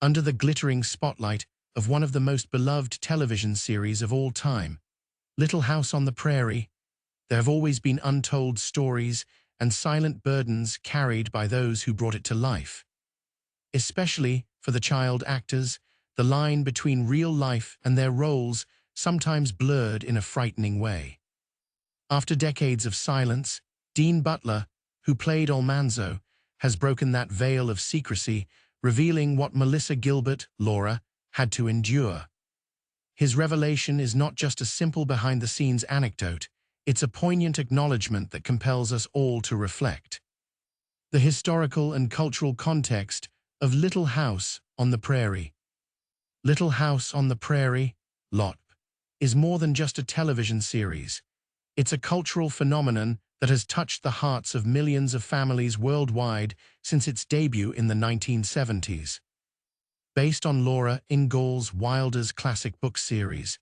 under the glittering spotlight of one of the most beloved television series of all time, Little House on the Prairie. There have always been untold stories and silent burdens carried by those who brought it to life. Especially for the child actors, the line between real life and their roles sometimes blurred in a frightening way. After decades of silence, Dean Butler, who played Almanzo, has broken that veil of secrecy, revealing what Melissa Gilbert, Laura, had to endure. His revelation is not just a simple behind-the-scenes anecdote, it's a poignant acknowledgement that compels us all to reflect. The historical and cultural context of Little House on the Prairie. Little House on the Prairie, LOP, is more than just a television series. It's a cultural phenomenon that has touched the hearts of millions of families worldwide since its debut in the 1970s. Based on Laura Ingalls Wilder's classic book series,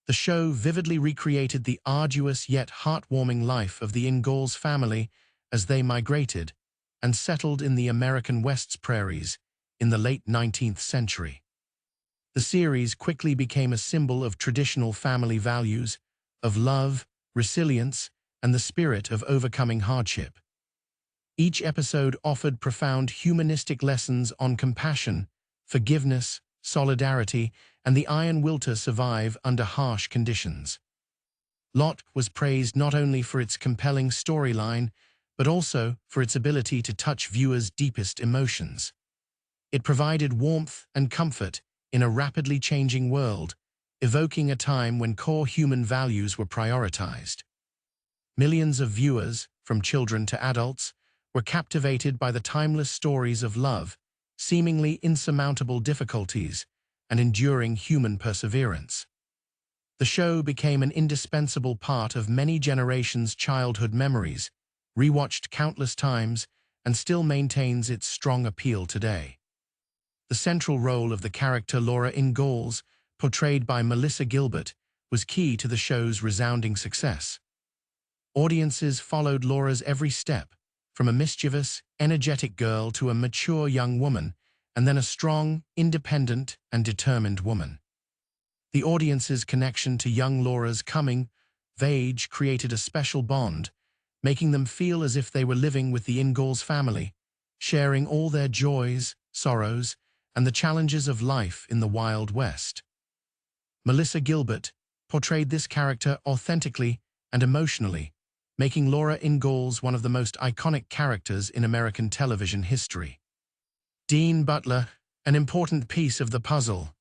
the show vividly recreated the arduous yet heartwarming life of the Ingalls family as they migrated and settled in the American West's prairies in the late 19th century. The series quickly became a symbol of traditional family values, of love, resilience, and the spirit of overcoming hardship. Each episode offered profound humanistic lessons on compassion, forgiveness, solidarity, and the iron will to survive under harsh conditions. LOT was praised not only for its compelling storyline, but also for its ability to touch viewers' deepest emotions. It provided warmth and comfort in a rapidly changing world, evoking a time when core human values were prioritized. Millions of viewers, from children to adults, were captivated by the timeless stories of love, seemingly insurmountable difficulties, and enduring human perseverance. The show became an indispensable part of many generations' childhood memories, rewatched countless times, and still maintains its strong appeal today. The central role of the character Laura Ingalls, portrayed by Melissa Gilbert, was key to the show's resounding success. Audiences followed Laura's every step, from a mischievous, energetic girl to a mature young woman, and then a strong, independent, and determined woman. The audience's connection to young Laura's coming of age created a special bond, making them feel as if they were living with the Ingalls family, sharing all their joys, sorrows, and the challenges of life in the Wild West. Melissa Gilbert portrayed this character authentically and emotionally, making Laura Ingalls one of the most iconic characters in American television history. Dean Butler, an important piece of the puzzle.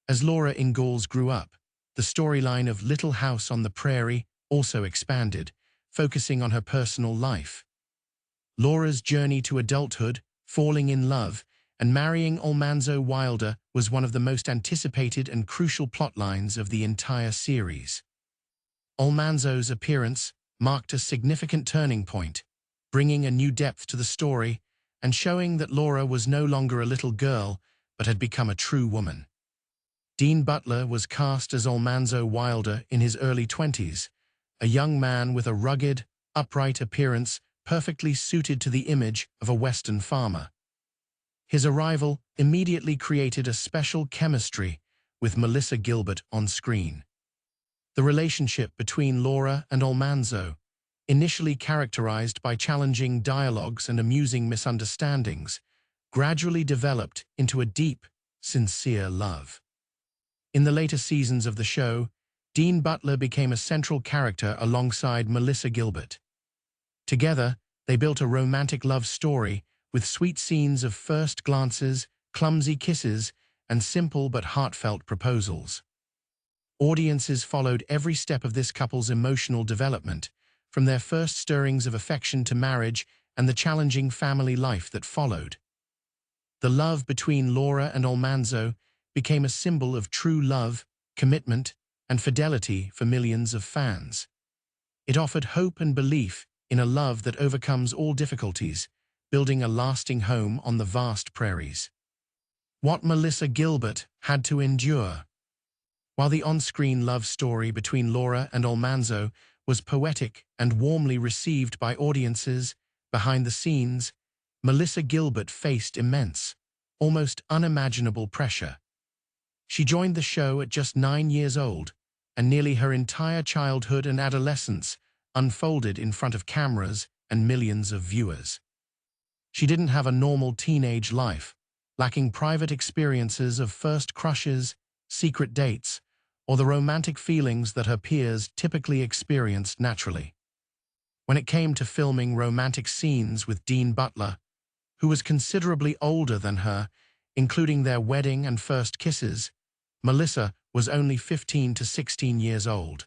As Laura Ingalls grew up, the storyline of Little House on the Prairie also expanded, focusing on her personal life. Laura's journey to adulthood, falling in love, and marrying Almanzo Wilder was one of the most anticipated and crucial plotlines of the entire series. Almanzo's appearance marked a significant turning point, bringing a new depth to the story and showing that Laura was no longer a little girl but had become a true woman. Dean Butler was cast as Almanzo Wilder in his early 20s, a young man with a rugged, upright appearance perfectly suited to the image of a Western farmer. His arrival immediately created a special chemistry with Melissa Gilbert on screen. The relationship between Laura and Almanzo, initially characterized by challenging dialogues and amusing misunderstandings, gradually developed into a deep, sincere love. In the later seasons of the show, Dean Butler became a central character alongside Melissa Gilbert. Together, they built a romantic love story with sweet scenes of first glances, clumsy kisses, and simple but heartfelt proposals. Audiences followed every step of this couple's emotional development, from their first stirrings of affection to marriage and the challenging family life that followed. The love between Laura and Almanzo became a symbol of true love, commitment, and fidelity for millions of fans. It offered hope and belief in a love that overcomes all difficulties, building a lasting home on the vast prairies. What Melissa Gilbert had to endure. While the on-screen love story between Laura and Almanzo was poetic and warmly received by audiences, behind the scenes, Melissa Gilbert faced immense almost unimaginable pressure. She joined the show at just 9 years old, and nearly her entire childhood and adolescence unfolded in front of cameras and millions of viewers. She didn't have a normal teenage life, lacking private experiences of first crushes, secret dates, or the romantic feelings that her peers typically experienced naturally. When it came to filming romantic scenes with Dean Butler, who was considerably older than her, including their wedding and first kisses, Melissa was only 15 to 16 years old.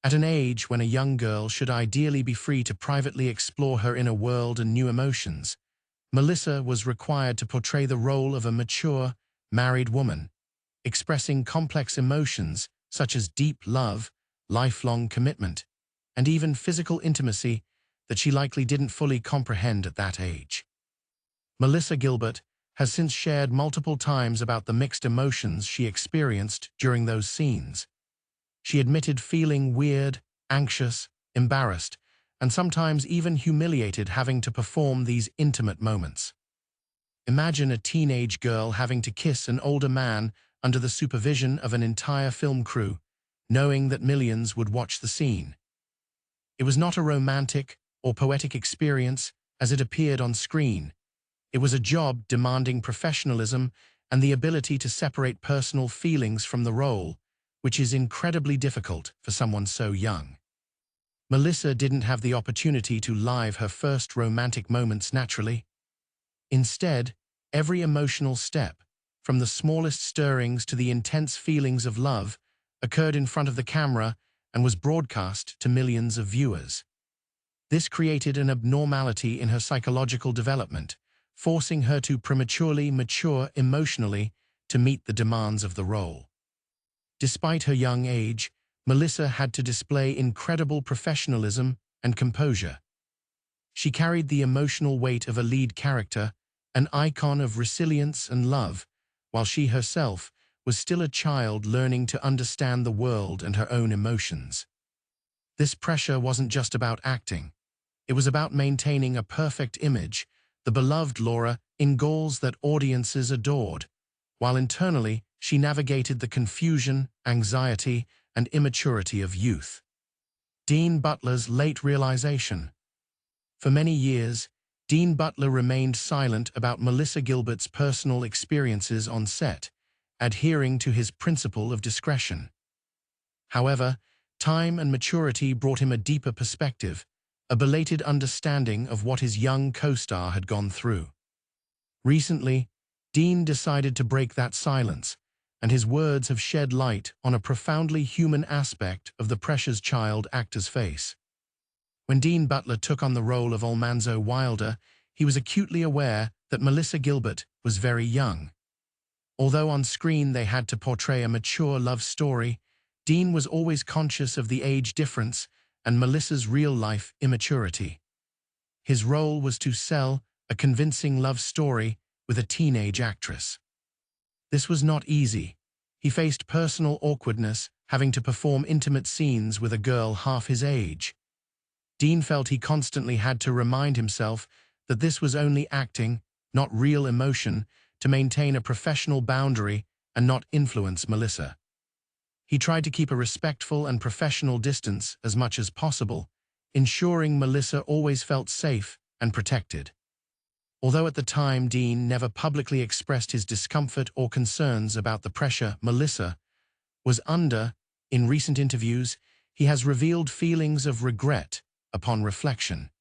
At an age when a young girl should ideally be free to privately explore her inner world and new emotions, Melissa was required to portray the role of a mature, married woman, expressing complex emotions such as deep love, lifelong commitment, and even physical intimacy that she likely didn't fully comprehend at that age. Melissa Gilbert has since shared multiple times about the mixed emotions she experienced during those scenes. She admitted feeling weird, anxious, embarrassed, and sometimes even humiliated having to perform these intimate moments. Imagine a teenage girl having to kiss an older man under the supervision of an entire film crew, knowing that millions would watch the scene. It was not a romantic or poetic experience as it appeared on screen. It was a job demanding professionalism and the ability to separate personal feelings from the role, which is incredibly difficult for someone so young. Melissa didn't have the opportunity to live her first romantic moments naturally. Instead, every emotional step, from the smallest stirrings to the intense feelings of love, occurred in front of the camera and was broadcast to millions of viewers. This created an abnormality in her psychological development, forcing her to prematurely mature emotionally to meet the demands of the role. Despite her young age, Melissa had to display incredible professionalism and composure. She carried the emotional weight of a lead character, an icon of resilience and love, while she herself was still a child learning to understand the world and her own emotions. This pressure wasn't just about acting. It was about maintaining a perfect image, the beloved Laura, in goals that audiences adored, while internally she navigated the confusion, anxiety, and immaturity of youth. Dean Butler's late realization. For many years, Dean Butler remained silent about Melissa Gilbert's personal experiences on set, adhering to his principle of discretion. However, time and maturity brought him a deeper perspective, a belated understanding of what his young co-star had gone through. Recently, Dean decided to break that silence, and his words have shed light on a profoundly human aspect of the precious child actor's face. When Dean Butler took on the role of Almanzo Wilder, he was acutely aware that Melissa Gilbert was very young. Although on screen they had to portray a mature love story, Dean was always conscious of the age difference and Melissa's real-life immaturity. His role was to sell a convincing love story with a teenage actress. This was not easy. He faced personal awkwardness, having to perform intimate scenes with a girl half his age. Dean felt he constantly had to remind himself that this was only acting, not real emotion, to maintain a professional boundary and not influence Melissa. He tried to keep a respectful and professional distance as much as possible, ensuring Melissa always felt safe and protected. Although at the time Dean never publicly expressed his discomfort or concerns about the pressure Melissa was under, in recent interviews, he has revealed feelings of regret upon reflection.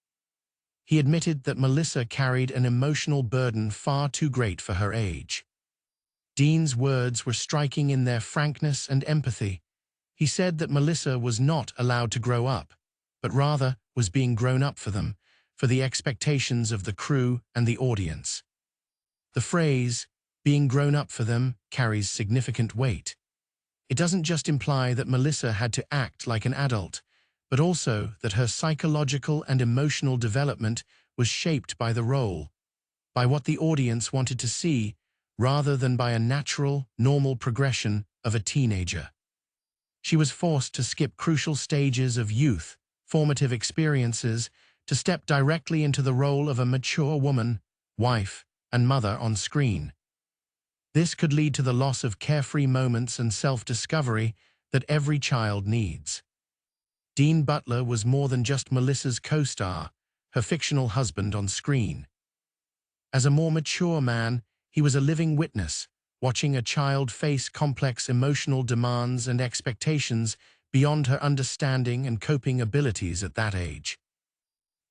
He admitted that Melissa carried an emotional burden far too great for her age. Dean's words were striking in their frankness and empathy. He said that Melissa was not allowed to grow up, but rather was being grown up for them, for the expectations of the crew and the audience. The phrase, being grown up for them, carries significant weight. It doesn't just imply that Melissa had to act like an adult, but also that her psychological and emotional development was shaped by the role, by what the audience wanted to see, rather than by a natural, normal progression of a teenager. She was forced to skip crucial stages of youth, formative experiences, to step directly into the role of a mature woman, wife, and mother on screen. This could lead to the loss of carefree moments and self-discovery that every child needs. Dean Butler was more than just Melissa's co-star, her fictional husband on screen. As a more mature man, he was a living witness, watching a child face complex emotional demands and expectations beyond her understanding and coping abilities at that age.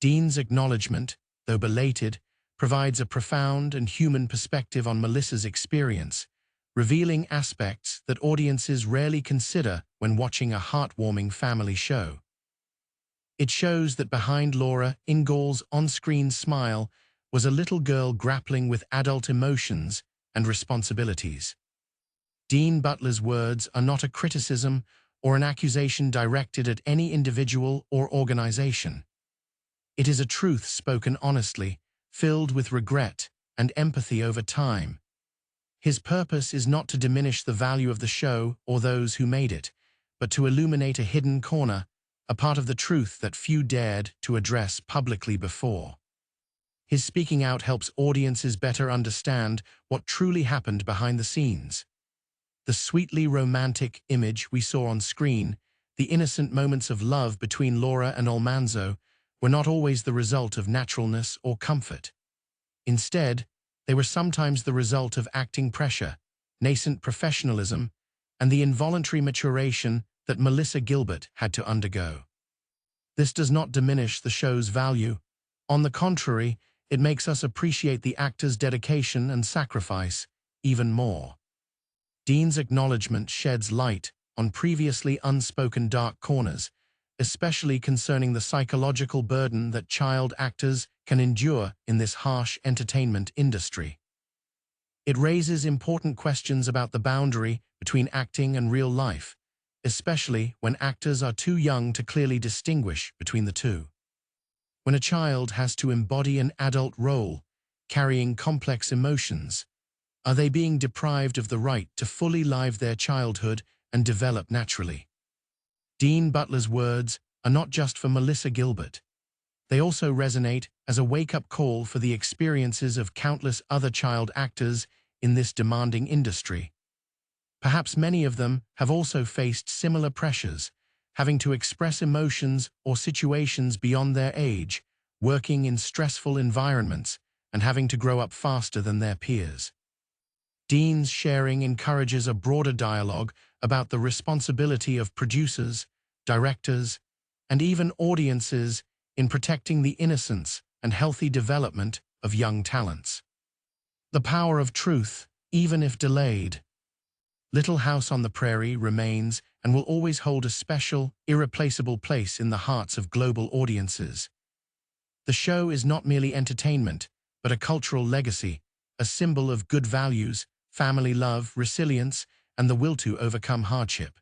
Dean's acknowledgement, though belated, provides a profound and human perspective on Melissa's experience, revealing aspects that audiences rarely consider when watching a heartwarming family show. It shows that behind Laura Ingalls' on-screen smile was a little girl grappling with adult emotions and responsibilities. Dean Butler's words are not a criticism or an accusation directed at any individual or organization. It is a truth spoken honestly, filled with regret and empathy over time. His purpose is not to diminish the value of the show or those who made it, but to illuminate a hidden corner, a part of the truth that few dared to address publicly before. His speaking out helps audiences better understand what truly happened behind the scenes. The sweetly romantic image we saw on screen, the innocent moments of love between Laura and Almanzo, were not always the result of naturalness or comfort. Instead, they were sometimes the result of acting pressure, nascent professionalism, and the involuntary maturation that Melissa Gilbert had to undergo. This does not diminish the show's value. On the contrary, it makes us appreciate the actors' dedication and sacrifice even more. Dean's acknowledgement sheds light on previously unspoken dark corners, especially concerning the psychological burden that child actors can endure in this harsh entertainment industry. It raises important questions about the boundary between acting and real life, especially when actors are too young to clearly distinguish between the two. When a child has to embody an adult role, carrying complex emotions, are they being deprived of the right to fully live their childhood and develop naturally? Dean Butler's words are not just for Melissa Gilbert. They also resonate as a wake-up call for the experiences of countless other child actors in this demanding industry. Perhaps many of them have also faced similar pressures, having to express emotions or situations beyond their age, working in stressful environments, and having to grow up faster than their peers. Dean's sharing encourages a broader dialogue about the responsibility of producers, directors, and even audiences in protecting the innocence and healthy development of young talents. The power of truth, even if delayed. Little House on the Prairie remains and will always hold a special, irreplaceable place in the hearts of global audiences. The show is not merely entertainment, but a cultural legacy, a symbol of good values, family love, resilience, and the will to overcome hardship.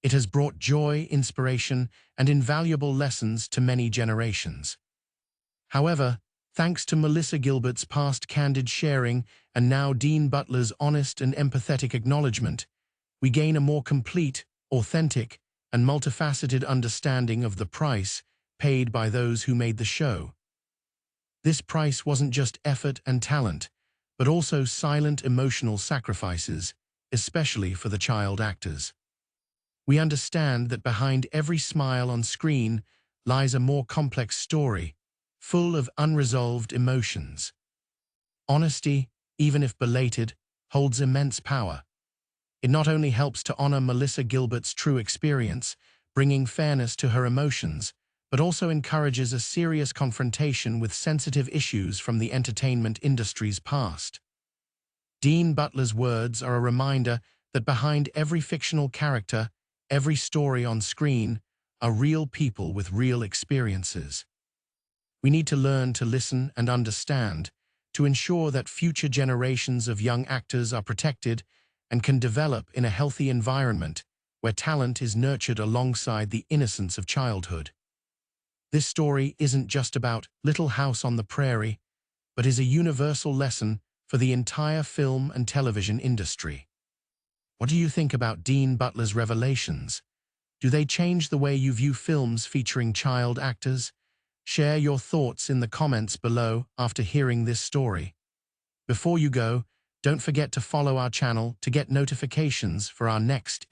It has brought joy, inspiration, and invaluable lessons to many generations. However, thanks to Melissa Gilbert's past candid sharing and now Dean Butler's honest and empathetic acknowledgement, we gain a more complete, authentic, and multifaceted understanding of the price paid by those who made the show. This price wasn't just effort and talent, but also silent emotional sacrifices, especially for the child actors. We understand that behind every smile on screen lies a more complex story, full of unresolved emotions. Honesty, even if belated, holds immense power. It not only helps to honor Melissa Gilbert's true experience, bringing fairness to her emotions, but also encourages a serious confrontation with sensitive issues from the entertainment industry's past. Dean Butler's words are a reminder that behind every fictional character, every story on screen, are real people with real experiences. We need to learn to listen and understand, to ensure that future generations of young actors are protected and can develop in a healthy environment where talent is nurtured alongside the innocence of childhood. This story isn't just about Little House on the Prairie, but is a universal lesson for the entire film and television industry. What do you think about Dean Butler's revelations? Do they change the way you view films featuring child actors? Share your thoughts in the comments below after hearing this story. Before you go, don't forget to follow our channel to get notifications for our next